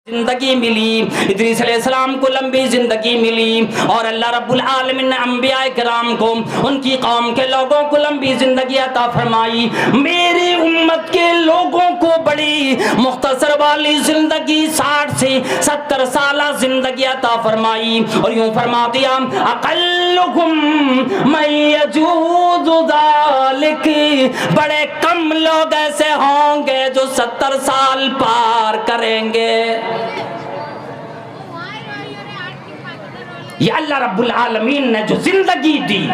زندگی ملی، ادریس علیہ السلام کو لمبی زندگی ملی، اور اللہ رب العالمین نے انبیاء کرام کو، ان کی قوم کے لوگوں کو لمبی زندگی عطا فرمائی۔ میری امت کے لوگوں کو بڑی مختصر والی زندگی 60 سے 70 سالہ زندگی عطا فرمائی، اور یوں فرما دیا اقلکم من یجوز ذالک، بڑے کم لوگ ایسے ہوں گے جو 70 سال پار کریں گے۔ یہ اللہ رب العالمین نے جو زندگی دی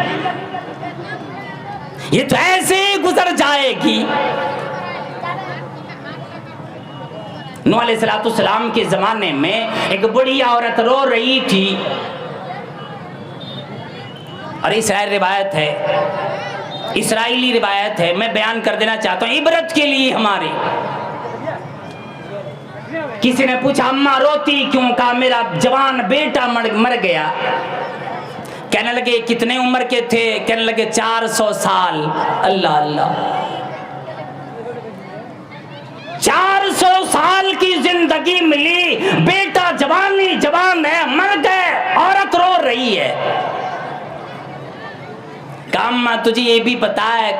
یہ تو ایسے ہی گزر جائے گی۔ نوح علیہ السلام کے زمانے میں ایک بڑی عورت رو رہی تھی، اور اسرائیلی روایت ہے، میں بیان کر دینا چاہتا ہوں عبرت کے لیے ہماری۔ کسی نے پوچھا اماں روتی کیوں؟ کہا میرا جوان بیٹا مر گیا۔ کہنے لگے کتنے عمر کے تھے؟ کہنے لگے 400 سال۔ اللہ اللہ، 400 سال کی زندگی ملی، بیٹا جوان ہے، مر گئے، عورت رو رہی ہے۔ کہا تجھے یہ بھی پتا ہے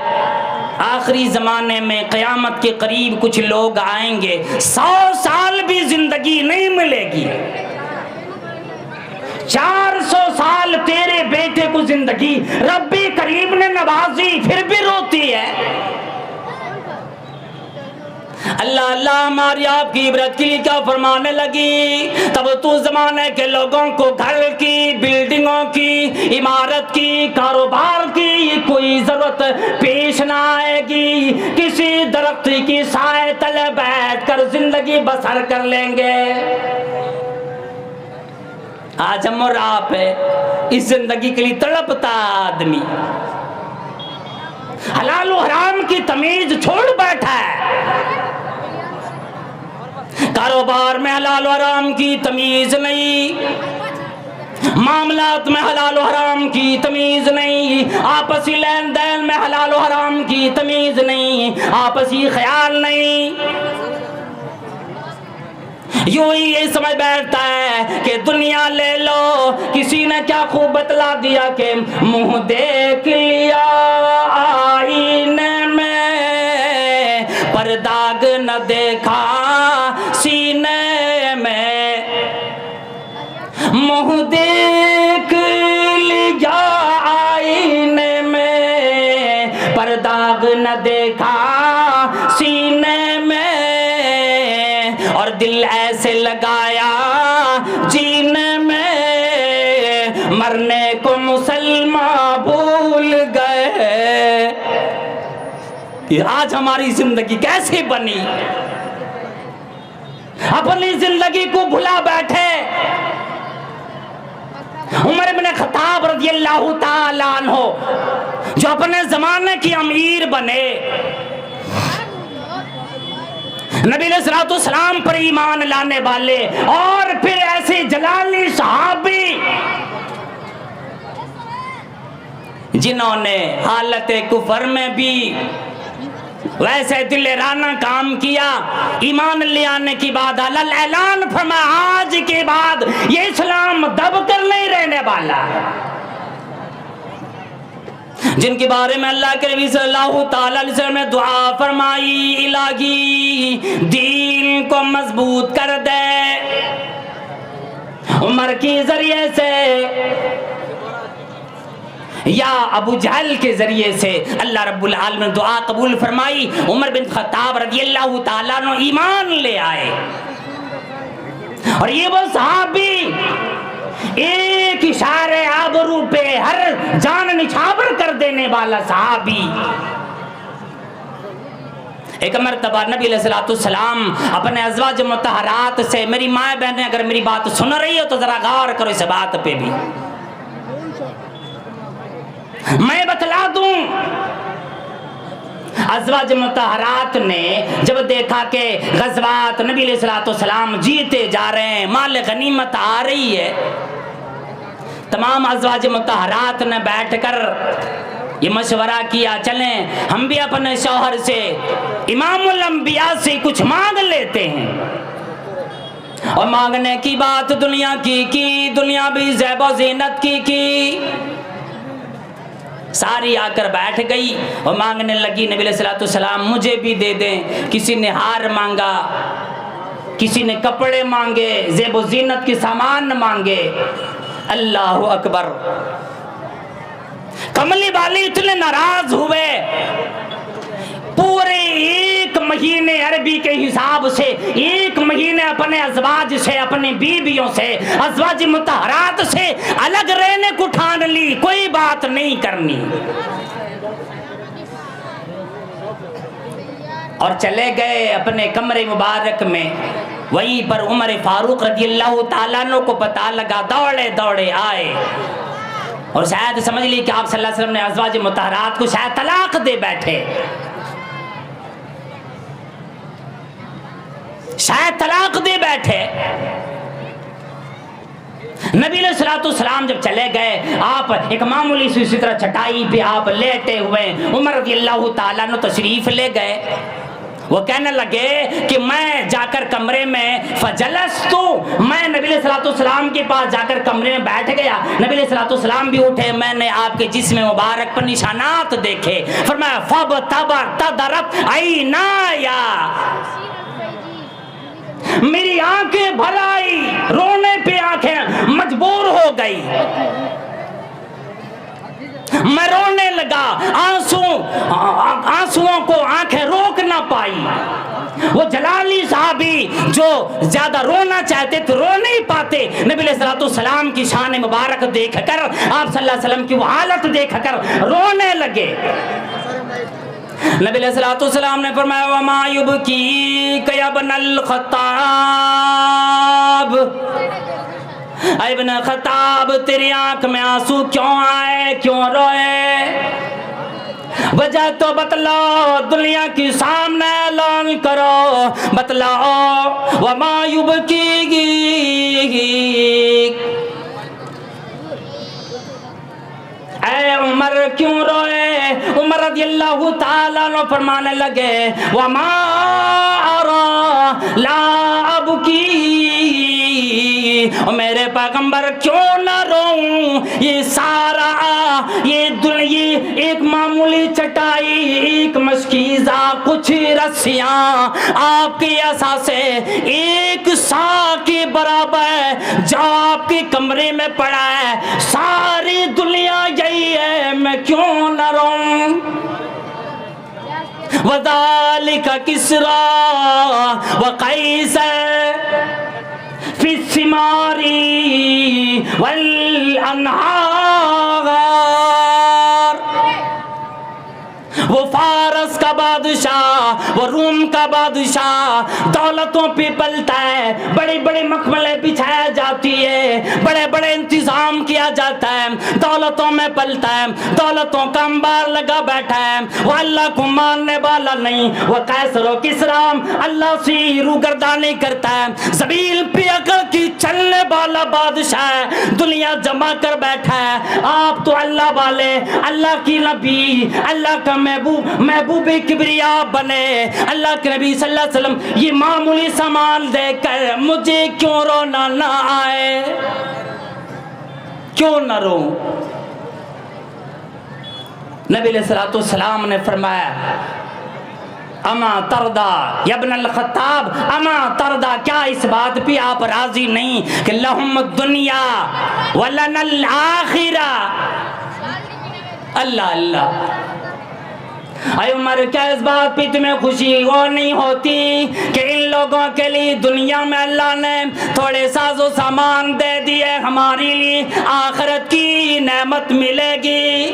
آخری زمانے میں قیامت کے قریب کچھ لوگ آئیں گے 100 سال بھی زندگی نہیں ملے گی، 400 سال تیرے بیٹے کو زندگی رب کریم نے نوازی، پھر بھی روتی ہے۔ اللہ اللہ ہماری آپ کی عبرت کے لیے کیا فرمانے لگی؟ تب تو زمانے کے لوگوں کو گھر کی، بلڈنگوں کی، عمارت کی، کاروبار کی کوئی ضرورت پیش نہ آئے گی، کسی درخت کی سائے تلے بیٹھ کر زندگی بسر کر لیں گے۔ آج ہم اور آپ ہے اس زندگی کے لیے تڑپتا آدمی، حلال و حرام کی تمیز چھوڑ بیٹھا ہے، کاروبار میں حلال و حرام کی تمیز نہیں، معاملات میں حلال و حرام کی تمیز نہیں، آپسی لین دین میں حلال و حرام کی تمیز نہیں، آپسی خیال نہیں، یوں ہی یہ سمجھ بیٹھتا ہے کہ دنیا لے لو۔ کسی نے کیا خوب بتلا دیا کہ منہ دیکھ لیا آئینے میں، پر داغ نہ دیکھا سینے میں، منہ دیکھ لیا آئینے میں، پر داغ نہ دیکھا سینے میں، اور دل ایسے لگایا جینے میں، مرنے کو مسلمان بھول گئے۔ آج ہماری زندگی کیسے بنی؟ اپنی زندگی کو بھلا بیٹھے۔ عمر بن خطاب رضی اللہ تعالیٰ عنہ جو اپنے زمانے کی امیر بنے، نبی علیہ السلام پر ایمان لانے والے، اور پھر ایسے جلالی صحابی جنہوں نے حالت کفر میں بھی ویسے دل رانہ کام کیا، ایمان لے آنے کی بعد اعلان فرمایا آج کے بعد یہ اسلام دب کر نہیں رہنے والا، جن کے بارے میں اللہ کے نبی صلی اللہ تعالی علیہ وسلم نے دعا فرمائی الہی دین کو مضبوط کر دے۔ عمر کے ذریعے سے یا ابو جہل کے ذریعے سے اللہ رب العالمین نے دعا قبول فرمائی، عمر بن خطاب رضی اللہ تعالیٰ عنہ ایمان لے آئے، اور یہ وہ صحابی ایک اشارے آبرو پہ ہر جان نچھاور کر دینے والا صحابی۔ ایک مرتبہ نبی علیہ السلام اپنے ازواج مطہرات سے، میری ماں بہنیں اگر میری بات سن رہی ہو تو ذرا غور کرو اس بات پہ بھی، میں بتلا دوں۔ ازواج مطہرات نے جب دیکھا کہ غزوات نبی علیہ السلام جیتے جا رہے ہیں، مال غنیمت آ رہی ہے، تمام ازواج مطہرات نے بیٹھ کر یہ مشورہ کیا چلیں ہم بھی اپنے شوہر سے، امام الانبیاء سے کچھ مانگ لیتے ہیں۔ اور مانگنے کی بات دنیا کی دنیا بھی زیب و زینت کی ساری آ کر بیٹھ گئی اور مانگنے لگی نبی علیہ السلام مجھے بھی دے دیں. کسی نے ہار مانگا, کسی نے کپڑے مانگے, زیب و زینت کے سامان مانگے. اللہ اکبر. کملی والی اتنے ناراض ہوئے, پورے 1 مہینے عربی کے حساب سے 1 مہینے اپنے ازواج سے, اپنی بیویوں سے, ازواج مطہرات سے الگ رہنے کو ٹھان لی, کوئی بات نہیں کرنی. اور چلے گئے اپنے کمرے مبارک میں. وہیں پر عمر فاروق رضی اللہ تعالیٰ عنہ کو پتہ لگا, دوڑے دوڑے آئے اور شاید سمجھ لی کہ آپ صلی اللہ علیہ وسلم نے ازواج مطہرات کو شاید طلاق دے بیٹھے, شاید طلاق دے بیٹھے. نبی علیہ السلام جب چلے گئے, آپ ایک معمولی سی اسی طرح چٹائی پہ آپ لیٹے ہوئے, عمر رضی اللہ تعالیٰ عنہ تشریف لے گئے. وہ کہنے لگے کہ میں جا کر کمرے میں فجلستو, میں نبی علیہ السلام کے پاس جا کر کمرے میں بیٹھ گیا. نبی علیہ السلام بھی اٹھے, میں نے آپ کے جسم مبارک پر نشانات دیکھے. فرمایا فبتدرت عینایا, میری آنکھیں بھر آئی, رونے پہ آنکھیں مجبور ہو گئی, میں رونے لگا, آنسوؤں کو آنکھیں روک نہ پائی. وہ جلالی صحابی جو زیادہ رونا چاہتے تھے رو نہیں پاتے, نبی علیہ السلام کی شان مبارک دیکھ کر, آپ صلی اللہ علیہ وسلم کی وہ حالت دیکھ کر رونے لگے. نبی علیہ السلام نے فرمایا وما یبکیک یا ابن الخطاب, اے ابن خطاب تیری آنکھ میں آنسو کیوں آئے, کیوں روئے؟ وجہ تو بتلاؤ, دنیا کی سامنے اعلان کرو, بتلاؤ. وما یبکیک, اے عمر کیوں روئے؟ عمر رضی اللہ تعالیٰ عنہ فرمانے لگے وما ارا لا ابکی, میرے پیغمبر کیوں نہ روؤں, یہ سارا یہ ایک معمولی چٹائی, ایک مشکیزہ, کچھ رسیاں آپ کے اثاثے, ایک سا کے برابر جو آپ کے کمرے میں پڑا ہے, ساری دنیا یہی ہے, میں کیوں نہ روؤں؟ وذالک کسری وقیصر فی الثمار والانہار, وہ فارس کا بادشاہ, وہ روم کا بادشاہ دولتوں پہ پلتا ہے, بڑی بڑی مخملیں بچھایا جاتی ہے, بڑے بڑے انتظام کیا جاتا ہے, دولتوں میں پلتا ہے, دولتوں کا انبار لگا بیٹھا ہے. وہ اللہ کو ماننے والا نہیں, وہ قیصر و کسریٰ اللہ سے روگردانی کرتا ہے, زمین پہ اکڑ کی چلنے والا بادشاہ ہے, دنیا جمع کر بیٹھا ہے. آپ تو اللہ والے, اللہ کی نبی, اللہ کا محبوب کبریا بنے, اللہ کے نبی صلی اللہ علیہ وسلم, یہ معمولی سامان دے کر مجھے کیوں رونا نہ آئے, کیوں نہ رو؟ نبی علیہ السلام نے فرمایا اما تردا یا ابن الخطاب, اما تردا, کیا اس بات پہ آپ راضی نہیں کہ لہم الدنیا ولنا الآخرہ؟ اللہ اللہ. اے عمر کیا اس بات پہ تمہیں خوشی اور نہیں ہوتی کہ ان لوگوں کے لیے دنیا میں اللہ نے تھوڑے ساز و سامان دے دیے, ہمارے لیے آخرت کی نعمت ملے گی,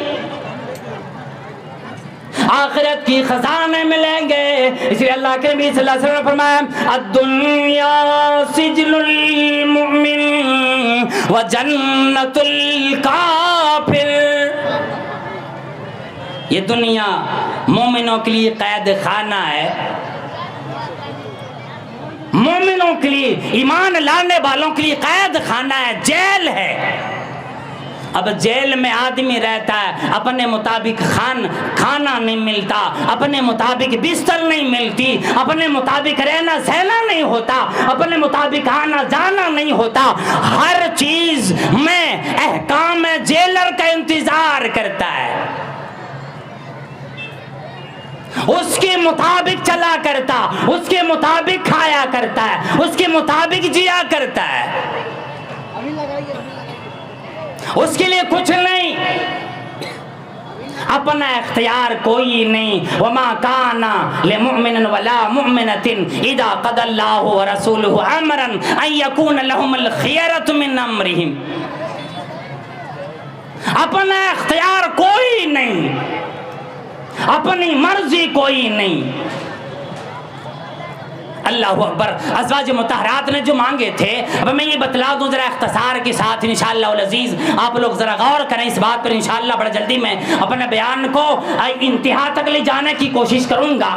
آخرت کی خزانے ملیں گے. اس لیے اللہ کے نبی صلی اللہ علیہ وسلم نے فرمایا الدنیا سجن المؤمن وجنت الکافر, یہ دنیا مومنوں کے لیے قید خانہ ہے, مومنوں کے لیے, ایمان لانے والوں کے لیے قید خانہ ہے, جیل ہے. اب جیل میں آدمی رہتا ہے، اپنے مطابق کھانا نہیں ملتا، اپنے مطابق بستر نہیں ملتی، اپنے مطابق رہنا سہنا نہیں ہوتا، اپنے مطابق آنا جانا نہیں ہوتا، ہر چیز میں احکام جیلر کا انتظار کرتا ہے، اس کے مطابق چلا کرتا، اس کے مطابق کھایا کرتا ہے، اس کے مطابق جیا کرتا ہے، اس کے لیے کچھ نہیں، اپنا اختیار کوئی نہیں۔ وما کان لمؤمن ولا مؤمنۃ اذا قضى الله ورسوله امرا ان يكون لهم الخيرة من امرهم، اپنا اختیار کوئی نہیں، اپنی مرضی کوئی نہیں۔ اللہ اکبر۔ ازواج مطہرات نے جو مانگے تھے، اب میں یہ بتلا دوں ذرا اختصار کے ساتھ انشاءاللہ العزیز، آپ لوگ ذرا غور کریں اس بات پر، انشاءاللہ بڑا جلدی میں اپنے بیان کو انتہا تک لے جانے کی کوشش کروں گا۔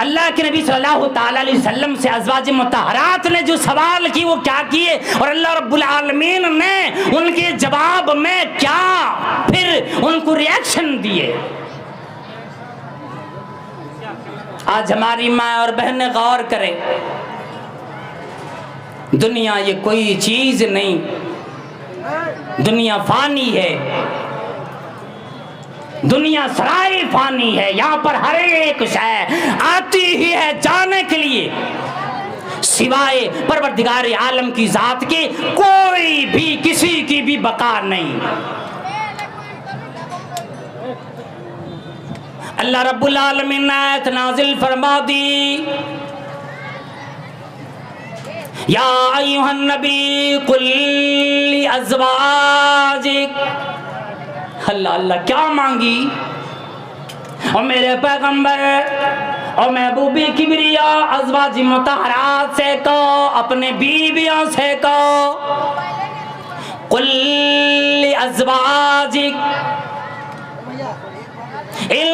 اللہ کے نبی صلی اللہ تعالی علیہ وسلم سے ازواج مطہرات نے جو سوال کی وہ کیا کیے، اور اللہ رب العالمین نے ان کے جواب میں کیا پھر ان کو ریاکشن دیے۔ آج ہماری ماں اور بہنیں غور کریں، دنیا یہ کوئی چیز نہیں، دنیا فانی ہے، دنیا سرائے فانی ہے، یہاں پر ہر ایک شے آتی ہی ہے جانے کے لیے، سوائے پروردگار عالم کی ذات کے کوئی بھی کسی کی بھی بقا نہیں۔ اللہ رب العالمین نے آیت نازل فرما دی، یا ایھا النبی قل لازواجک، اللہ اللہ کیا مانگی، اور میرے پیغمبر اور محبوب کبریا ازواج مطہرات سے کہو، اپنے بیویوں سے کہو، قل لازواجک ان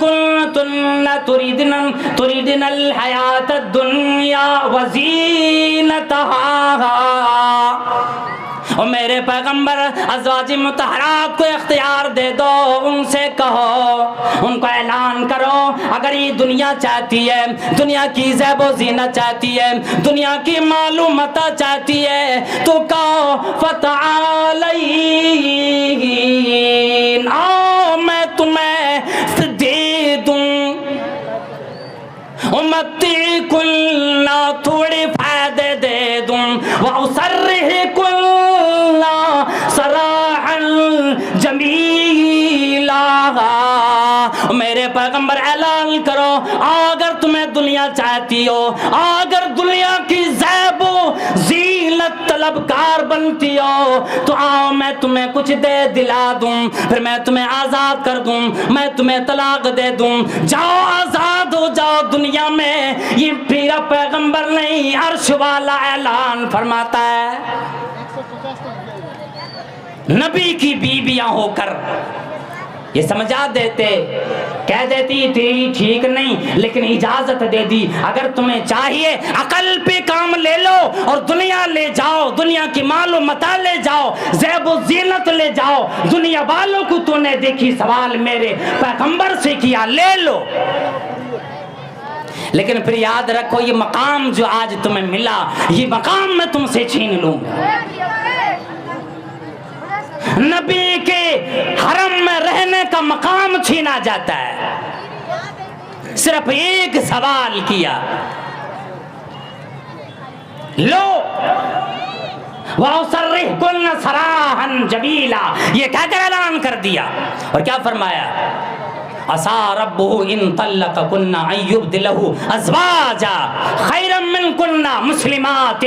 کنتن تریدن الحیات الدنیا وزینتہا، اور میرے پیغمبر ازواج مطہرات کو اختیار دے دو، ان سے کہو، ان کو اعلان کرو، اگر یہ دنیا چاہتی ہے، دنیا کی زیب و زینت چاہتی ہے، دنیا کی معلومات چاہتی ہے، تو کہو فتعالین، آؤ میں تمہیں دے دوں، امتعکن تھوڑے فائدے دے دوں، واسرحکن سراحا جمیلا، میرے پیغمبر اعلان کرو، اگر تمہیں دنیا چاہتی ہو، اگر دنیا کی زیب و زینت طلبکار بنتی ہو، تو آؤ میں تمہیں کچھ دے دلا دوں، پھر میں تمہیں آزاد کر دوں، میں تمہیں طلاق دے دوں، جاؤ آزاد ہو جاؤ دنیا میں۔ یہ میرا پیغمبر نہیں، عرش والا اعلان فرماتا ہے۔ نبی کی بیویاں ہو کر یہ سمجھا دیتے، کہہ دیتی تیری ٹھیک نہیں، لیکن اجازت دے دی، اگر تمہیں چاہیے عقل پہ کام لے لو اور دنیا لے جاؤ، دنیا کی مال و متاع لے جاؤ، زیب و زینت لے جاؤ، دنیا والوں کو تو نے دیکھی سوال میرے پیغمبر سے کیا، لے لو، لیکن پھر یاد رکھو یہ مقام جو آج تمہیں ملا، یہ مقام میں تم سے چھین لوں گا۔ نبی کے حرم میں رہنے کا مقام چھینا جاتا ہے، صرف ایک سوال کیا، لو وَأُسَرِّحْكُنَّ سَرَاحًا جَمِيلًا، یہ کہہ کر اعلان کر دیا، اور کیا فرمایا، عَسَىٰ رَبُّهُ إِن طَلَّقَكُنَّ أَن يُبْدِلَهُ أَزْوَاجًا خَيْرًا مِّنكُنَّ مُسْلِمَاتٍ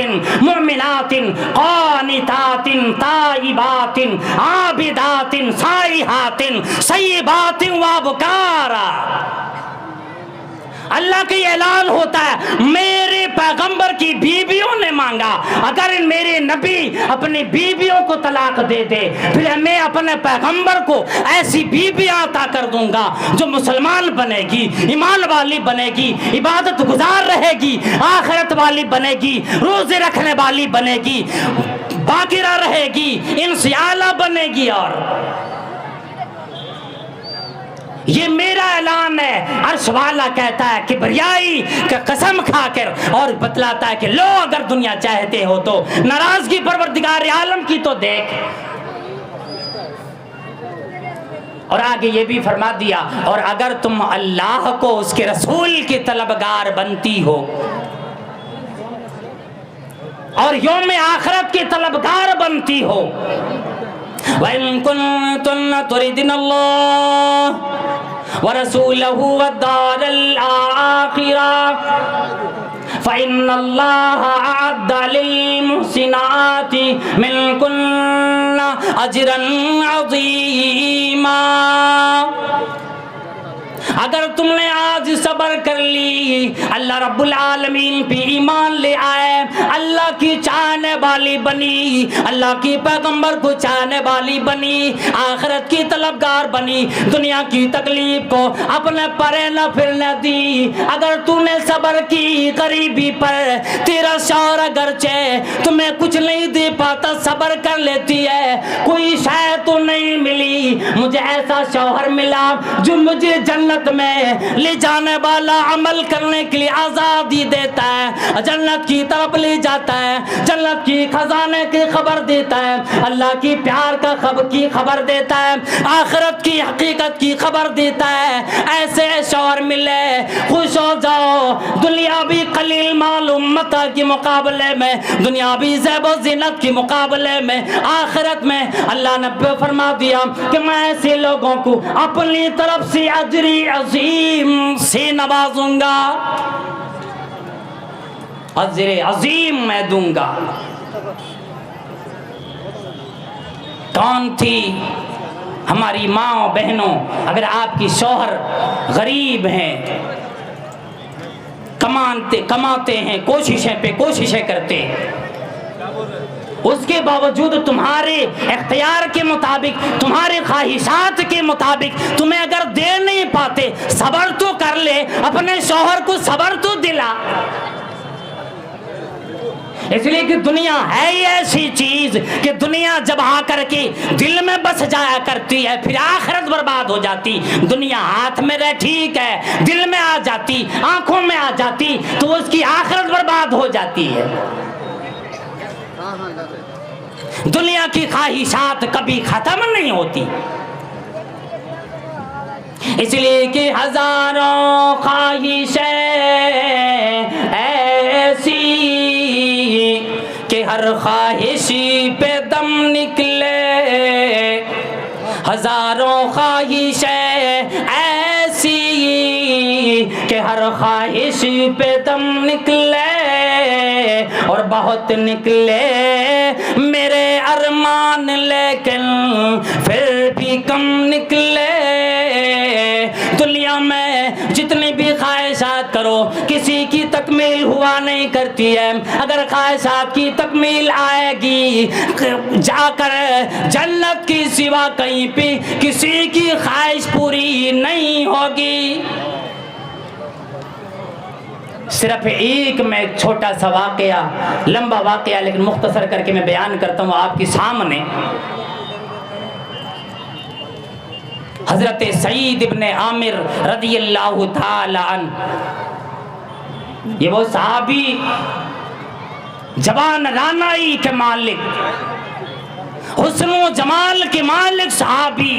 مُؤْمِنَاتٍ قَانِتَاتٍ تَائِبَاتٍ عَابِدَاتٍ سَائِحَاتٍ سَيِّبَاتٍ وَأَبْكَارًا۔ اللہ کا یہ اعلان ہوتا ہے میرے پیغمبر کی بیویوں نے مانگا اگر میرے نبی اپنی بیویوں کو طلاق دے دے پھر میں اپنے پیغمبر کو ایسی بیویاں عطا کر دوں گا جو مسلمان بنے گی، ایمان والی بنے گی، عبادت گزار رہے گی، آخرت والی بنے گی، روزے رکھنے والی بنے گی، باقرہ رہے گی، انسیالہ بنے گی۔ اور یہ میرا اعلان ہے۔ عرش والا کہتا ہے کبریائی کا قسم کھا کر اور بتلاتا ہے کہ لو اگر دنیا چاہتے ہو تو ناراضگی پروردگار عالم کی تو دیکھ۔ اور آگے یہ بھی فرما دیا اور اگر تم اللہ کو اس کے رسول کی طلبگار بنتی ہو اور یوم آخرت کی طلبگار بنتی ہو، وَإِن كُنتُنَّ تُرِدْنَ اللَّهَ وَرَسُولَهُ وَالدَّارَ الْآخِرَةَ فَإِنَّ اللَّهَ أَعَدَّ لِلْمُحْسِنَاتِ مِنكُنَّ أَجْرًا عَظِيمًا۔ اگر تم نے آج صبر کر لی، اللہ رب العالمین پہ ایمان لے آئے، اللہ کی چاہنے والی بنی، اللہ کی پیغمبر کو چاہنے والی بنی، آخرت کی طلبگار بنی، دنیا کی تکلیف کو اپنے پرے نہ پھرنے دی، اگر تو نے صبر کی غریبی پر، تیرا شوہر اگرچہ تمہیں کچھ نہیں دے پاتا صبر کر لیتی ہے، کوئی شے تو نہیں ملی، مجھے ایسا شوہر ملا جو مجھے جنت میں لے جانے والا، عمل کرنے کے لیے آزادی دیتا ہے، جنت کی طرف لے جاتا ہے، جنت کی خزانے کی خبر دیتا ہے، اللہ کی پیار کا کی خبر دیتا ہے، آخرت کی حقیقت کی خبر دیتا ہے، ایسے شوہر ملے خوش ہو جاؤ۔ دنیا بھی قلیل معلوم متاع کے مقابلے میں، دنیا بھی زیب و زینت کے مقابلے میں، آخرت میں اللہ نے فرما دیا کہ میں ایسے لوگوں کو اپنی طرف سے اجری عظیم سے نوازوں گا، اجر عظیم میں دوں گا۔ کون تھی ہماری ماں و بہنوں، اگر آپ کی شوہر غریب ہیں، کماتے ہیں، کوششیں کرتے ہیں، اس کے باوجود تمہارے اختیار کے مطابق، تمہارے خواہشات کے مطابق تمہیں اگر دے نہیں پاتے، صبر تو کر لے، اپنے شوہر کو صبر تو دلا۔ اس لیے کہ دنیا ہے ہی ایسی چیز کہ دنیا جب آ کر کے دل میں بس جایا کرتی ہے پھر آخرت برباد ہو جاتی۔ دنیا ہاتھ میں رہ ٹھیک ہے، دل میں آ جاتی، آنکھوں میں آ جاتی تو اس کی آخرت برباد ہو جاتی ہے۔ دنیا کی خواہشات کبھی ختم نہیں ہوتی، اس لیے کہ ہزاروں خواہشیں ایسی کہ ہر خواہش پہ دم نکلے، ہزاروں خواہشیں ایسی کہ ہر خواہش پہ دم نکلے، اور بہت نکلے میرے ارمان لیکن پھر بھی کم نکلے۔ دنیا میں جتنی بھی خواہشات کرو کسی کی تکمیل ہوا نہیں کرتی ہے، اگر خواہشات کی تکمیل آئے گی جا کر جنت کی سوا کہیں پہ کسی کی خواہش پوری نہیں ہوگی۔ صرف ایک میں چھوٹا سا واقعہ، لمبا واقعہ لیکن مختصر کر کے میں بیان کرتا ہوں آپ کے سامنے۔ حضرت سعید ابن عامر رضی اللہ تعالی عنہ، یہ وہ صحابی جوان رانائی کے مالک، حسن و جمال کے مالک صحابی،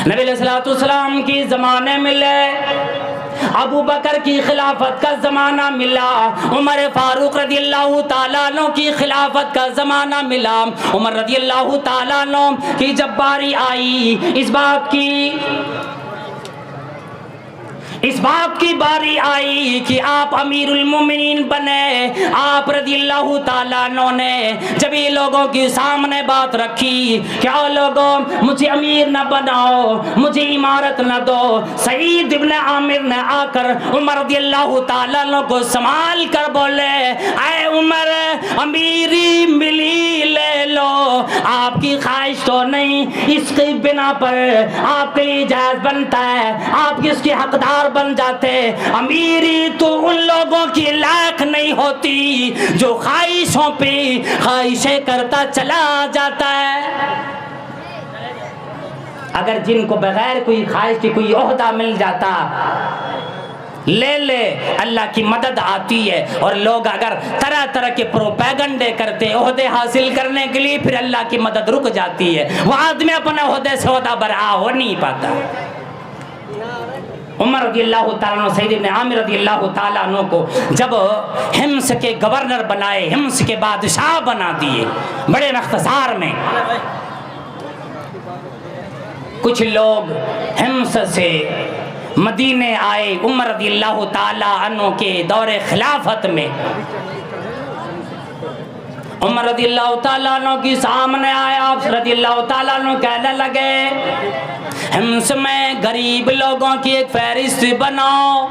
نبی علیہ السلام کی زمانے ملے، ابو بکر کی خلافت کا زمانہ ملا، عمر فاروق رضی اللہ تعالیٰ عنہ کی خلافت کا زمانہ ملا، عمر رضی اللہ تعالیٰ عنہ کی جب باری آئی اس بات کی، اس بات کی باری آئی کہ آپ امیر المومنین بنے، آپ رضی اللہ تعالیٰ عنہ نے جب یہ لوگوں کے سامنے بات رکھی، کیا لوگوں مجھے امیر نہ بناؤ، مجھے عمارت نہ دو، سعید ابن عامر نے آ کر عمر رضی اللہ تعالیٰ عنہ کو سنبھال کر بولے، اے عمر امیری ملی لے لو، آپ کی خواہش تو نہیں، اس کی بنا پر آپ کے لیے جائز بنتا ہے، آپ کس کے حقدار بن جاتے، امیری تو ان لوگوں کی لائق نہیں ہوتی جو خواہشوں پہ خواہشیں کرتا چلا جاتا ہے۔ اگر جن کو بغیر کوئی خواہش کی کوئی عہدہ مل جاتا، لے لے، اللہ کی مدد آتی ہے۔ اور لوگ اگر طرح طرح کے پروپیگنڈے کرتے عہدے حاصل کرنے کے لیے، پھر اللہ کی مدد رک جاتی ہے، وہ آدمی اپنے عہدے سے عہدہ برآ ہو نہیں پاتا۔ عمر رضی اللہ تعالیٰ عنہ سعید ابن عامر رضی اللہ تعالیٰ عنہ کو جب حمص کے گورنر بنائے، حمص کے بادشاہ بنا دیے بڑے اختصار میں، کچھ لوگ حمص سے مدینے آئے عمر رضی اللہ تعالیٰ عنہ کے دور خلافت میں، عمر رضی اللہ تعالیٰ عنہ کی سامنے آئے، آپ رضی اللہ تعالیٰ عنہ کہنے لگے حمص میں غریب لوگوں کی ایک فہرست بناؤ،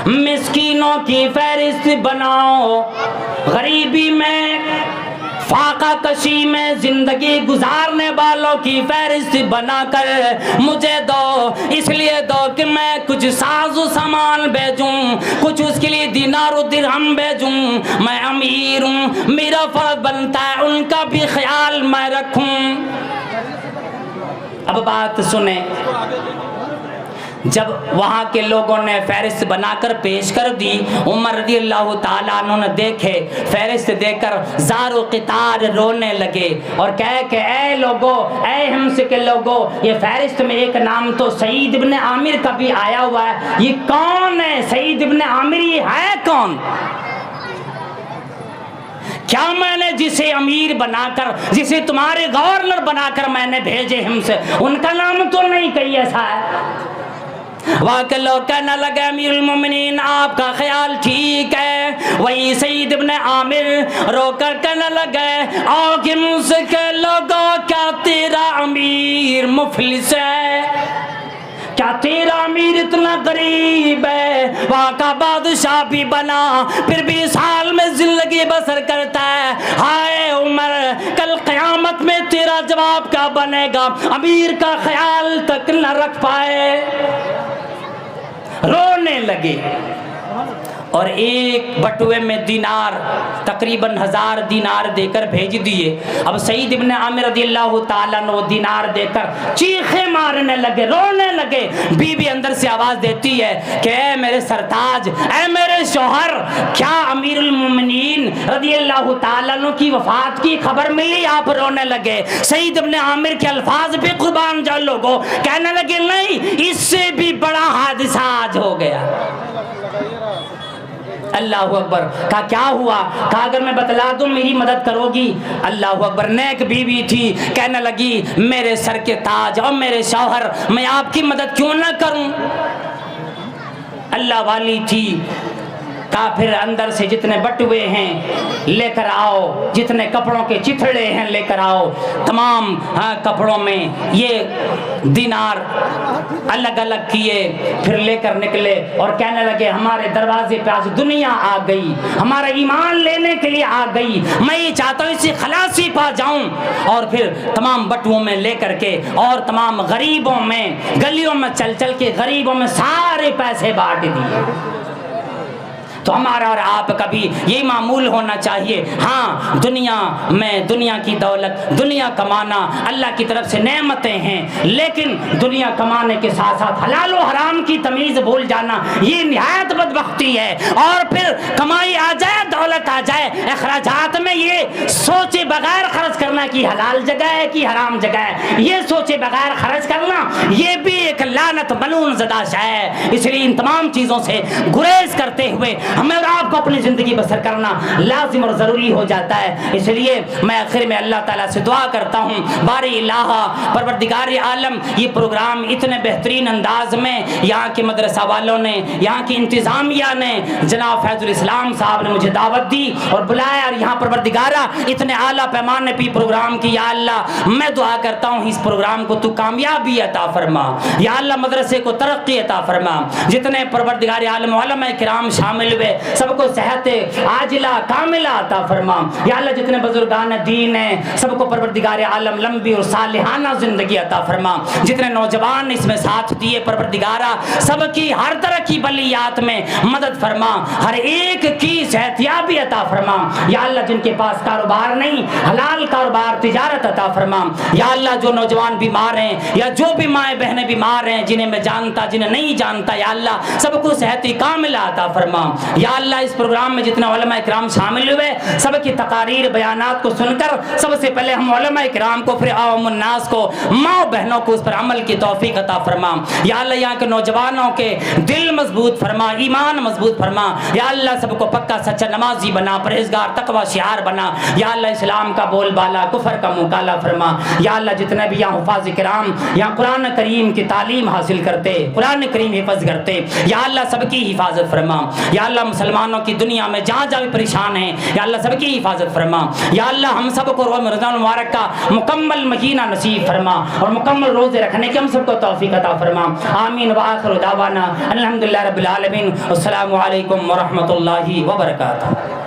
مسکینوں کی فہرست بناؤ، غریبی میں فاقہ کشی میں زندگی گزارنے والوں کی فہرست بنا کر مجھے دو، اس لیے دو کہ میں کچھ ساز و سامان بھیجوں، کچھ اس کے لیے دینار و درہم بھیجوں، میں امیر ہوں، میرا فرض بنتا ہے ان کا بھی خیال میں رکھوں۔ اب بات سنیں، جب وہاں کے لوگوں نے فہرست بنا کر پیش کر دی، عمر رضی اللہ تعالیٰ عنہ نے دیکھے فہرست دے کر زار و قطار رونے لگے اور کہے کہ اے لوگو، اے حمص کے لوگو، یہ فہرست میں ایک نام تو سعید ابن عامر کا بھی آیا ہوا ہے، یہ کون ہے سعید ابن عامر؟ یہ ہے کون؟ کیا میں نے جسے امیر بنا کر، جسے تمہارے گورنر بنا کر میں نے بھیجے حمص، ان کا نام تو نہیں کہیں ایسا ہے؟ واقع لوگ کہنے لگے امیر المومنین آپ کا خیال ٹھیک ہے۔ وہی سعید ابن عامر رو کر کہنے لگے اور حمص کے لوگوں، کیا تیرا امیر مفلس ہے؟ کیا تیرا امیر اتنا غریب ہے؟ وہاں کا بادشاہ بھی بنا پھر بھی سال میں زندگی بسر کرتا ہے۔ ہائے عمر، کل قیامت میں تیرا جواب کیا بنے گا؟ امیر کا خیال تک نہ رکھ پائے۔ رونے لگے اور ایک بٹوے میں دینار، تقریباً 1000 دینار دے کر بھیج دیے۔ اب سعید ابن عامر رضی اللہ تعالیٰ نے وہ دینار دے کر چیخیں مارنے لگے، رونے لگے۔ بی بی اندر سے آواز دیتی ہے کہ اے میرے سرتاج، اے میرے شوہر، کیا امیر المومنین رضی اللہ تعالیٰ عنہ کی وفات کی خبر ملی؟ آپ رونے لگے۔ سعید ابن عامر کے الفاظ پہ قربان جاؤ لوگوں، کہنے لگے نہیں، اس سے بھی بڑا حادثہ آج ہو گیا۔ اللہ اکبر۔ کہا کیا ہوا؟ کہا اگر میں بتلا دوں میری مدد کرو گی؟ اللہ اکبر۔ نیک بیوی تھی، کہنے لگی میرے سر کے تاج اور میرے شوہر، میں آپ کی مدد کیوں نہ کروں؟ اللہ والی تھی۔ کہا پھر اندر سے جتنے بٹوے ہیں لے کر آؤ، جتنے کپڑوں کے چتھڑے ہیں لے کر آؤ۔ تمام کپڑوں میں یہ دینار الگ الگ کیے، پھر لے کر نکلے اور کہنے لگے ہمارے دروازے پہ آج دنیا آ گئی، ہمارا ایمان لینے کے لیے آ گئی، میں یہ چاہتا ہوں اسی خلاصی پا جاؤں۔ اور پھر تمام بٹووں میں لے کر کے اور تمام غریبوں میں، گلیوں میں چل چل کے غریبوں میں سارے پیسے بانٹ دیے۔ تو ہمارا اور آپ کا بھی یہی معمول ہونا چاہیے۔ ہاں دنیا میں دنیا کی دولت، دنیا کمانا اللہ کی طرف سے نعمتیں ہیں، لیکن دنیا کمانے کے ساتھ ساتھ حلال و حرام کی تمیز بھول جانا یہ نہایت بدبختی ہے۔ اور پھر کمائی آ جائے، دولت آ جائے، اخراجات میں یہ سوچے بغیر خرچ کرنا کہ حلال جگہ ہے کہ حرام جگہ ہے، یہ سوچے بغیر خرچ کرنا یہ بھی ایک لعنت ملعون زدہ شے ہے. اس لیے ان تمام چیزوں سے گریز کرتے ہوئے ہمیں اور آپ کو اپنی زندگی بسر کرنا لازم اور ضروری ہو جاتا ہے. اس لیے میں آخر میں اللہ تعالیٰ سے دعا کرتا ہوں باری الہ پروردگار عالم یہ پروگرام اتنے بہترین انداز میں یہاں کے مدرسہ والوں نے یہاں کی انتظامیہ نے جناب فیض الاسلام صاحب نے مجھے دعوت دی اور بلایا اور یہاں پروردگارہ اتنے اعلیٰ پیمانے پہ پروگرام کی. یا اللہ میں دعا کرتا ہوں اس پروگرام کو تو کامیابی عطا فرما. یا اللہ مدرسے کو ترقی عطا فرما. جتنے پروردگار عالم علماء کرام شامل ہوئے سب کو صحت عاجلہ کاملہ عطا فرما. یا اللہ جتنے بزرگان دین ہیں سب کو پروردگار عالم لمبی اور صالحانہ زندگی عطا فرما. جتنے نوجوان اس میں ساتھ دیے پروردگارہ سب کی ہر طرح کی بلیات میں مدد فرما. ہر ایک کی صحتیابی عطا فرما. یا اللہ جن کے پاس کاروبار نہیں حلال کاروبار تجارت عطا فرما. یا اللہ جو نوجوان بیمار ہیں یا جو بھی مائیں بہنیں بیمار ہیں جنہیں میں جانتا جنہیں نہیں جانتا یا اللہ سب کو صحت کاملہ عطا فرما. یا اللہ اس پروگرام میں جتنے علماء کرام شامل ہوئے سب کی تقاریر بیانات کو سن کر سب سے پہلے ہم علماء کرام کو پھر عوام الناس کو ماں بہنوں کو اس پر عمل کی توفیق عطا فرما. یا اللہ یہاں کے نوجوانوں کے دل مضبوط فرما ایمان مضبوط فرما. یا اللہ سب کو پکا سچا نمازی بنا پرہیزگار تقوی شعار بنا. یا اللہ اسلام کا بول بالا کفر کا مکالا فرما. یا اللہ جتنے بھی یہاں حفاظ کرام یہاں قرآن کریم کی تعلیم حاصل کرتے قرآن کریم حفظ کرتے یا اللہ سب کی حفاظت فرما. یا اللہ مسلمانوں کی دنیا میں جہاں جہاں بھی پریشان ہیں یا اللہ سب کی حفاظت فرما. یا اللہ ہم سب کو رمضان المبارک کا مکمل مہینہ نصیب فرما اور مکمل روزے رکھنے کی ہم سب کو توفیق عطا فرما. آمین وآخر دعوانا الحمدللہ رب العالمین. السلام علیکم ورحمۃ اللہ وبرکاتہ.